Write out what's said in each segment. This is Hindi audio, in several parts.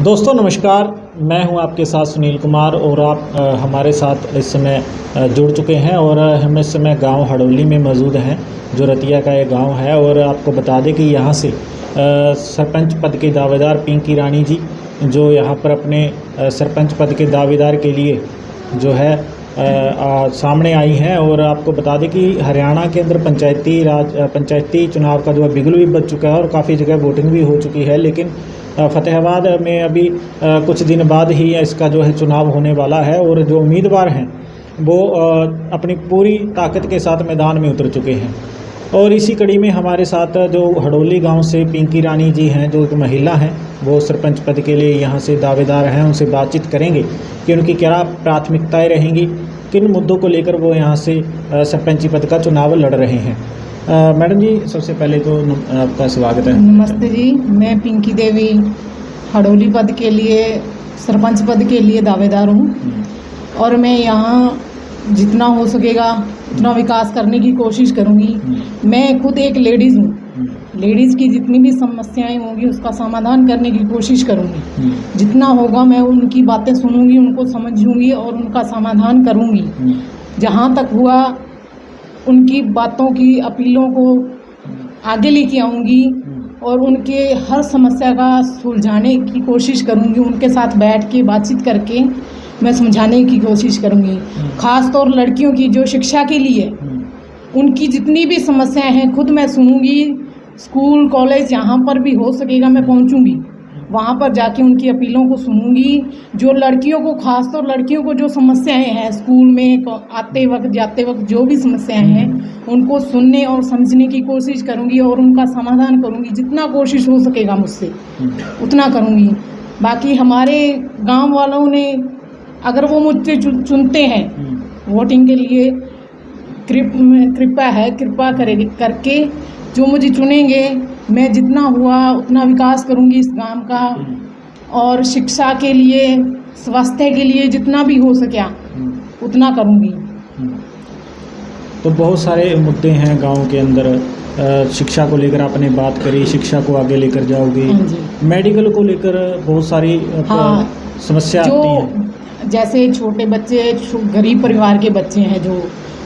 दोस्तों नमस्कार, मैं हूं आपके साथ सुनील कुमार और आप हमारे साथ इस समय जुड़ चुके हैं और हम इस समय गांव हड़ौली में मौजूद हैं, जो रतिया का ये गांव है। और आपको बता दें कि यहां से सरपंच पद के दावेदार पिंकी रानी जी, जो यहां पर अपने सरपंच पद के दावेदार के लिए जो है सामने आई हैं। और आपको बता दें कि हरियाणा के अंदर पंचायती चुनाव का जो है बिगुल भी बज चुका है और काफ़ी जगह वोटिंग भी हो चुकी है, लेकिन फतेहाबाद में अभी कुछ दिन बाद ही इसका जो है चुनाव होने वाला है। और जो उम्मीदवार हैं वो अपनी पूरी ताकत के साथ मैदान में उतर चुके हैं। और इसी कड़ी में हमारे साथ जो हड़ौली गांव से पिंकी रानी जी हैं, जो एक महिला हैं, वो सरपंच पद के लिए यहां से दावेदार हैं। उनसे बातचीत करेंगे कि उनकी क्या प्राथमिकताएं रहेंगी, किन मुद्दों को लेकर वो यहां से सरपंची पद का चुनाव लड़ रहे हैं। मैडम जी, सबसे पहले तो आपका स्वागत है। नमस्ते जी, मैं पिंकी देवी हड़ौली पद के लिए सरपंच पद के लिए दावेदार हूँ और मैं यहाँ जितना हो सकेगा उतना विकास करने की कोशिश करूँगी। मैं खुद एक लेडीज़ हूँ, लेडीज़ की जितनी भी समस्याएं होंगी उसका समाधान करने की कोशिश करूँगी। जितना होगा मैं उनकी बातें सुनूंगी, उनको समझूंगी और उनका समाधान करूँगी। जहाँ तक हुआ उनकी बातों की अपीलों को आगे लेके आऊँगी और उनके हर समस्या का सुलझाने की कोशिश करूँगी। उनके साथ बैठ के बातचीत करके मैं समझाने की कोशिश करूँगी। ख़ास तौर लड़कियों की जो शिक्षा के लिए उनकी जितनी भी समस्याएं हैं खुद मैं सुनूंगी। स्कूल कॉलेज जहाँ पर भी हो सकेगा मैं पहुँचूँगी, वहाँ पर जाके उनकी अपीलों को सुनूंगी। जो लड़कियों को, ख़ासतौर लड़कियों को जो समस्याएं हैं स्कूल में आते वक्त जाते वक्त जो भी समस्याएं हैं उनको सुनने और समझने की कोशिश करूंगी और उनका समाधान करूंगी। जितना कोशिश हो सकेगा मुझसे उतना करूंगी। बाकी हमारे गांव वालों ने अगर वो मुझसे चुनते हैं वोटिंग के लिए, कृपा करके जो मुझे चुनेंगे, मैं जितना हुआ उतना विकास करूंगी इस गांव का। और शिक्षा के लिए, स्वास्थ्य के लिए जितना भी हो सके उतना करूंगी। तो बहुत सारे मुद्दे हैं गांव के अंदर। शिक्षा को लेकर आपने बात करी, शिक्षा को आगे लेकर जाओगी। मेडिकल को लेकर बहुत सारी समस्या आती हैं। जैसे छोटे बच्चे, गरीब परिवार के बच्चे हैं जो,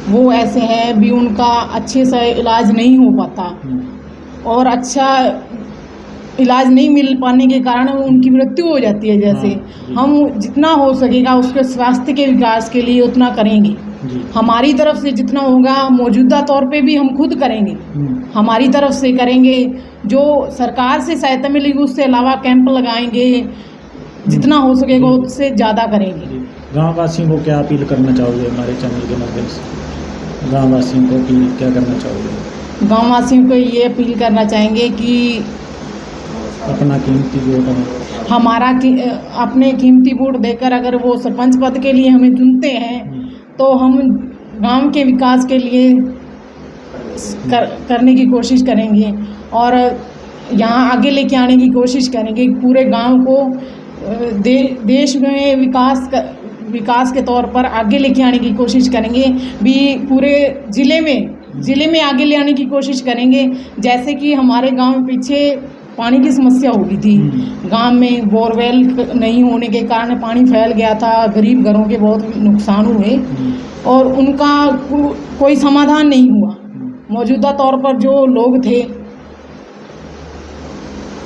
वो ऐसे हैं भी उनका अच्छे से इलाज नहीं हो पाता और अच्छा इलाज नहीं मिल पाने के कारण उनकी मृत्यु हो जाती है। जैसे हम जितना हो सकेगा उसके स्वास्थ्य के विकास के लिए उतना करेंगे। हमारी तरफ से जितना होगा, मौजूदा तौर पे भी हम खुद करेंगे, हमारी तरफ से करेंगे। जो सरकार से सहायता मिलेगी उससे अलावा कैंप लगाएंगे, जितना हो सकेगा उससे ज़्यादा करेंगे। गाँव वासियों को क्या अपील करना चाहोगे हमारे चैनल के माध्यम से? गाँव वासियों को क्या करना चाहोगे? गाँव वासियों को ये अपील करना चाहेंगे कि अपना कीमती वोट हमारा अपने कीमती वोट देकर अगर वो सरपंच पद के लिए हमें चुनते हैं तो हम गांव के विकास के लिए करने की कोशिश करेंगे और यहाँ आगे लेके आने की कोशिश करेंगे। पूरे गांव को देश में विकास के तौर पर आगे लेके आने की कोशिश करेंगे। भी पूरे ज़िले में आगे ले आने की कोशिश करेंगे। जैसे कि हमारे गांव में पीछे पानी की समस्या हो गई थी, गांव में बोरवेल नहीं होने के कारण पानी फैल गया था, गरीब घरों के बहुत नुकसान हुए और उनका कोई समाधान नहीं हुआ। मौजूदा तौर पर जो लोग थे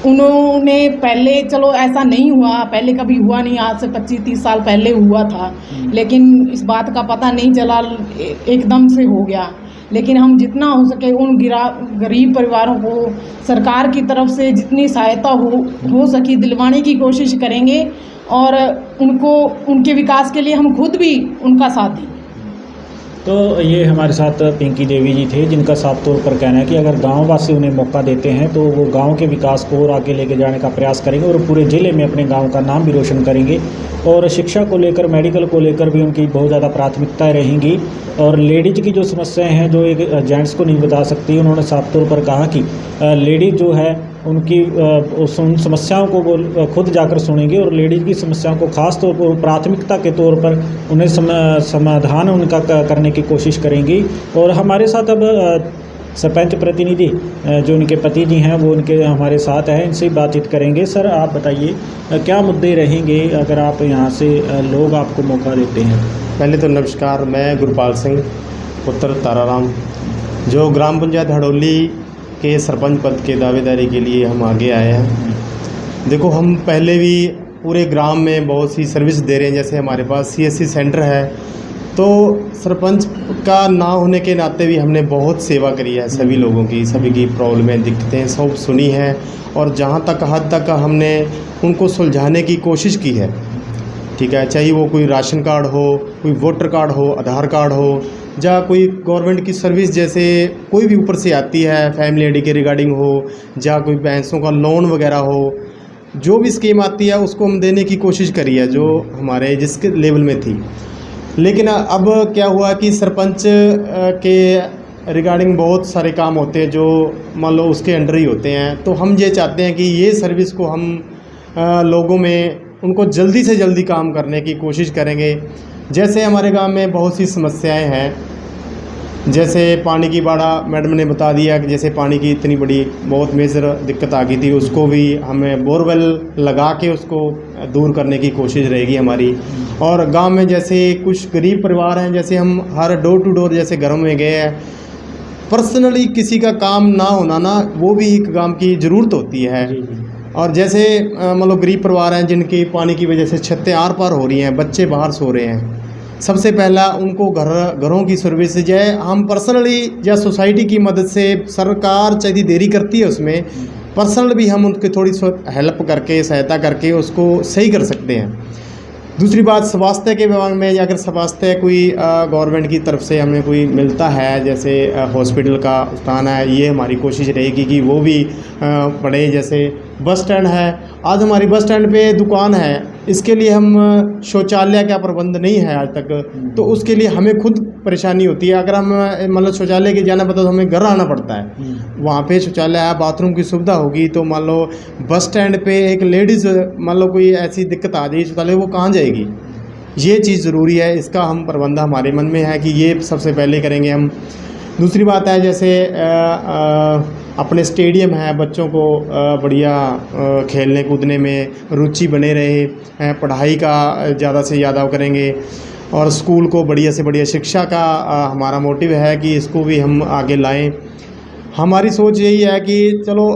उन्होंने पहले, चलो ऐसा नहीं हुआ, पहले कभी हुआ नहीं, आज से 25-30 साल पहले हुआ था, लेकिन इस बात का पता नहीं चला, एकदम से हो गया। लेकिन हम जितना हो सके उन गरीब परिवारों को सरकार की तरफ से जितनी सहायता हो सकी दिलवाने की कोशिश करेंगे और उनके विकास के लिए हम खुद भी उनका साथ दें। तो ये हमारे साथ पिंकी देवी जी थे, जिनका साफ तौर पर कहना है कि अगर गाँव वासी उन्हें मौका देते हैं तो वो गांव के विकास को और आगे लेके जाने का प्रयास करेंगे और पूरे ज़िले में अपने गांव का नाम भी रोशन करेंगे। और शिक्षा को लेकर, मेडिकल को लेकर भी उनकी बहुत ज़्यादा प्राथमिकताएं रहेंगी। और लेडीज की जो समस्याएं हैं जो एक जेंट्स को नहीं बता सकती, उन्होंने साफ तौर पर कहा कि लेडीज जो है उनकी उन समस्याओं को वो खुद जाकर सुनेंगे और लेडीज़ की समस्याओं को ख़ास तौर पर प्राथमिकता के तौर पर उन्हें समाधान उनका करने की कोशिश करेंगी। और हमारे साथ अब सरपंच प्रतिनिधि जो उनके पति जी हैं वो उनके हमारे साथ हैं, इनसे बातचीत करेंगे। सर आप बताइए क्या मुद्दे रहेंगे अगर आप यहाँ से लोग आपको मौका देते हैं? पहले तो नमस्कार, मैं गुरपाल सिंह पुत्र ताराराम, जो ग्राम पंचायत हड़ौली के सरपंच पद के दावेदारी के लिए हम आगे आए हैं। देखो, हम पहले भी पूरे ग्राम में बहुत सी सर्विस दे रहे हैं। जैसे हमारे पास CSC सेंटर है, तो सरपंच का ना होने के नाते भी हमने बहुत सेवा करी है सभी लोगों की, सभी की प्रॉब्लमें दिक्कतें सब सुनी हैं और जहाँ तक हद तक हमने उनको सुलझाने की कोशिश की है। ठीक है, चाहे वो कोई राशन कार्ड हो, कोई वोटर कार्ड हो, आधार कार्ड हो, या कोई गवर्नमेंट की सर्विस जैसे कोई भी ऊपर से आती है, फैमिली आईडी के रिगार्डिंग हो, या कोई भैंसों का लोन वगैरह हो, जो भी स्कीम आती है उसको हम देने की कोशिश करी है जो हमारे जिसके लेवल में थी। लेकिन अब क्या हुआ कि सरपंच के रिगार्डिंग बहुत सारे काम होते हैं जो मान लो उसके अंडर ही होते हैं। तो हम ये चाहते हैं कि ये सर्विस को हम लोगों में उनको जल्दी से जल्दी काम करने की कोशिश करेंगे। जैसे हमारे गांव में बहुत सी समस्याएं हैं, जैसे पानी की बाड़ा मैडम ने बता दिया कि जैसे पानी की इतनी बड़ी बहुत मेजर दिक्कत आ गई थी, उसको भी हमें बोरवेल लगा के उसको दूर करने की कोशिश रहेगी हमारी। और गांव में जैसे कुछ गरीब परिवार हैं, जैसे हम हर डोर टू डोर जैसे घरों में गए हैं, पर्सनली किसी का काम ना होना ना वो भी एक काम की ज़रूरत होती है। और जैसे मतलब गरीब परिवार हैं जिनकी पानी की वजह से छतें आर पार हो रही हैं, बच्चे बाहर सो रहे हैं, सबसे पहला उनको घरों की सर्विस जो है हम पर्सनली या सोसाइटी की मदद से, सरकार चाहे देरी करती है उसमें, पर्सनल भी हम उनकी थोड़ी हेल्प करके सहायता करके उसको सही कर सकते हैं। दूसरी बात, स्वास्थ्य के विभाग में अगर स्वास्थ्य कोई गवर्नमेंट की तरफ से हमें कोई मिलता है, जैसे हॉस्पिटल का स्थान है, ये हमारी कोशिश रहेगी कि वो भी पड़े। जैसे बस स्टैंड है, आज हमारी बस स्टैंड पे दुकान है, इसके लिए हम शौचालय का प्रबंध नहीं है आज तक, तो उसके लिए हमें खुद परेशानी होती है। अगर हम मतलब शौचालय के जाना पड़ता तो हमें घर आना पड़ता है, वहाँ पे शौचालय है, बाथरूम की सुविधा होगी, तो मान लो बस स्टैंड पे एक लेडीज़ मान लो कोई ऐसी दिक्कत आ जाए शौचालय, वो कहाँ जाएगी? ये चीज़ ज़रूरी है, इसका हम प्रबंध हमारे मन में है कि ये सबसे पहले करेंगे हम। दूसरी बात है जैसे अपने स्टेडियम है, बच्चों को बढ़िया खेलने कूदने में रुचि बने रहे, पढ़ाई का ज़्यादा से ज़्यादा करेंगे, और स्कूल को बढ़िया से बढ़िया शिक्षा का हमारा मोटिव है कि इसको भी हम आगे लाएं। हमारी सोच यही है कि चलो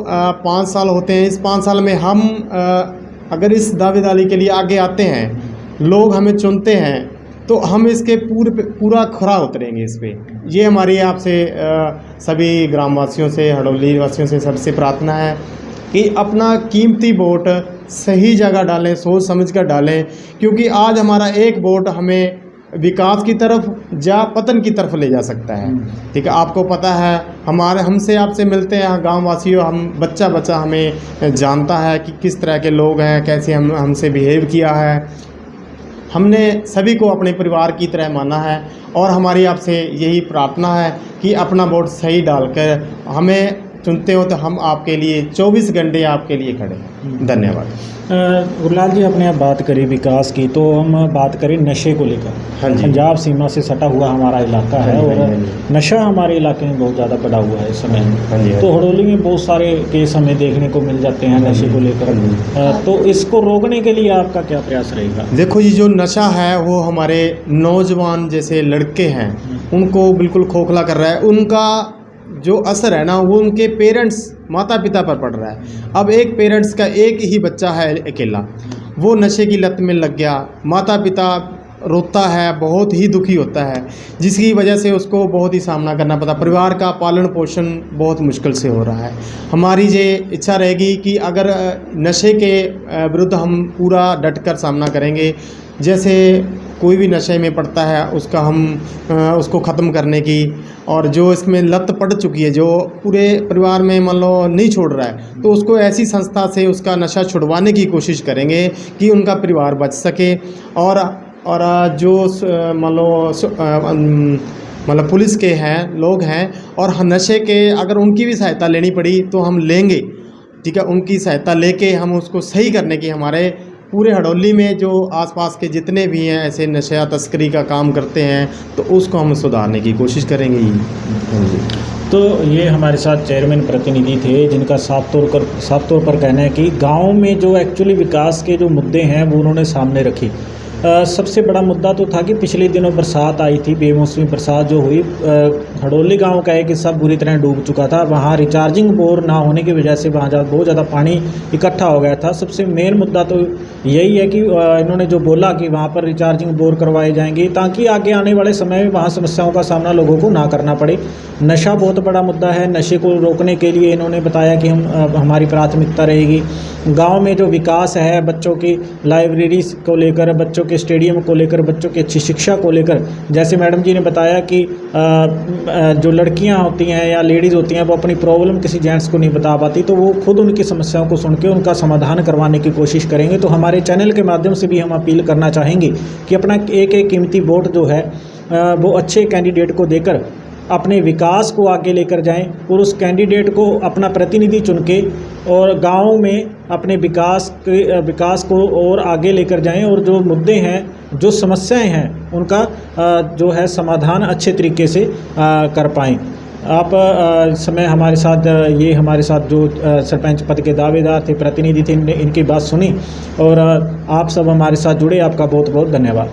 5 साल होते हैं, इस 5 साल में हम अगर इस दावेदारी के लिए आगे आते हैं, लोग हमें चुनते हैं, तो हम इसके पूरा खरा उतरेंगे इस पे। ये हमारी आपसे सभी ग्रामवासियों से, हड़ौली वासियों से सबसे प्रार्थना है कि अपना कीमती वोट सही जगह डालें, सोच समझ कर डालें, क्योंकि आज हमारा एक वोट हमें विकास की तरफ या पतन की तरफ ले जा सकता है। ठीक है, आपको पता है हमसे आपसे मिलते हैं गाँव वासियों, हम बच्चा हमें जानता है कि किस तरह के लोग हैं, कैसे हमसे बिहेव किया है। हमने सभी को अपने परिवार की तरह माना है और हमारी आपसे यही प्रार्थना है कि अपना वोट सही डालकर हमें चुनते हो तो हम आपके लिए 24 घंटे आपके लिए खड़े हैं। धन्यवाद। गुरलाल जी, आपने अब बात करी विकास की, तो हम बात करें नशे को लेकर। हाँ जी। पंजाब सीमा से सटा हुआ हमारा इलाका है और नशा हमारे इलाके में बहुत ज़्यादा बढ़ा हुआ है इस समय। हाँ जी। तो हड़ौली में बहुत सारे केस हमें देखने को मिल जाते हैं नशे को लेकर, तो इसको रोकने के लिए आपका क्या प्रयास रहेगा? देखो, ये जो नशा है वो हमारे नौजवान जैसे लड़के हैं उनको बिल्कुल खोखला कर रहा है। उनका जो असर है ना वो उनके पेरेंट्स, माता पिता पर पड़ रहा है। अब एक पेरेंट्स का एक ही बच्चा है अकेला, वो नशे की लत में लग गया, माता पिता रोता है, बहुत ही दुखी होता है, जिसकी वजह से उसको बहुत ही सामना करना पड़ता। परिवार का पालन पोषण बहुत मुश्किल से हो रहा है। हमारी ये इच्छा रहेगी कि अगर नशे के विरुद्ध हम पूरा डट कर सामना करेंगे, जैसे कोई भी नशे में पड़ता है उसका हम उसको ख़त्म करने की, और जो इसमें लत पड़ चुकी है, जो पूरे परिवार में मान लो नहीं छोड़ रहा है, तो उसको ऐसी संस्था से उसका नशा छुड़वाने की कोशिश करेंगे कि उनका परिवार बच सके। और जो मान लो मतलब पुलिस के हैं लोग हैं और नशे के अगर उनकी भी सहायता लेनी पड़ी तो हम लेंगे। ठीक है, उनकी सहायता लेके हम उसको सही करने की, हमारे पूरे हड़ौली में जो आसपास के जितने भी हैं ऐसे नशा तस्करी का काम करते हैं तो उसको हम सुधारने की कोशिश करेंगे ही। तो ये हमारे साथ चेयरमैन प्रतिनिधि थे जिनका साफ तौर पर कहना है कि गांव में जो एक्चुअली विकास के जो मुद्दे हैं वो उन्होंने सामने रखे। सबसे बड़ा मुद्दा तो था कि पिछले दिनों बरसात आई थी, बेमौसमी बरसात जो हुई, हड़ौली गांव का एक हिस्सा बुरी तरह डूब चुका था। वहाँ रिचार्जिंग बोर ना होने की वजह से वहाँ बहुत ज़्यादा पानी इकट्ठा हो गया था। सबसे मेन मुद्दा तो यही है कि इन्होंने जो बोला कि वहाँ पर रिचार्जिंग बोर करवाए जाएंगे ताकि आगे आने वाले समय में वहाँ समस्याओं का सामना लोगों को ना करना पड़े। नशा बहुत बड़ा मुद्दा है, नशे को रोकने के लिए इन्होंने बताया कि हमारी प्राथमिकता रहेगी गांव में जो विकास है, बच्चों की लाइब्रेरी को लेकर, बच्चों के स्टेडियम को लेकर, बच्चों की अच्छी शिक्षा को लेकर। जैसे मैडम जी ने बताया कि जो लड़कियां होती हैं या लेडीज़ होती हैं वो अपनी प्रॉब्लम किसी जेंट्स को नहीं बता पाती, तो वो खुद उनकी समस्याओं को सुन के उनका समाधान करवाने की कोशिश करेंगे। तो हमारे चैनल के माध्यम से भी हम अपील करना चाहेंगे कि अपना एक एक कीमती वोट जो है वो अच्छे कैंडिडेट को देकर अपने विकास को आगे लेकर जाएं और उस कैंडिडेट को अपना प्रतिनिधि चुन के और गांव में अपने विकास को और आगे लेकर जाएं और जो मुद्दे हैं, जो समस्याएं हैं, उनका जो है समाधान अच्छे तरीके से कर पाएं। आप समय हमारे साथ जो सरपंच पद के दावेदार थे, प्रतिनिधि थे, इनकी बात सुनी और आप सब हमारे साथ जुड़े। आपका बहुत बहुत धन्यवाद।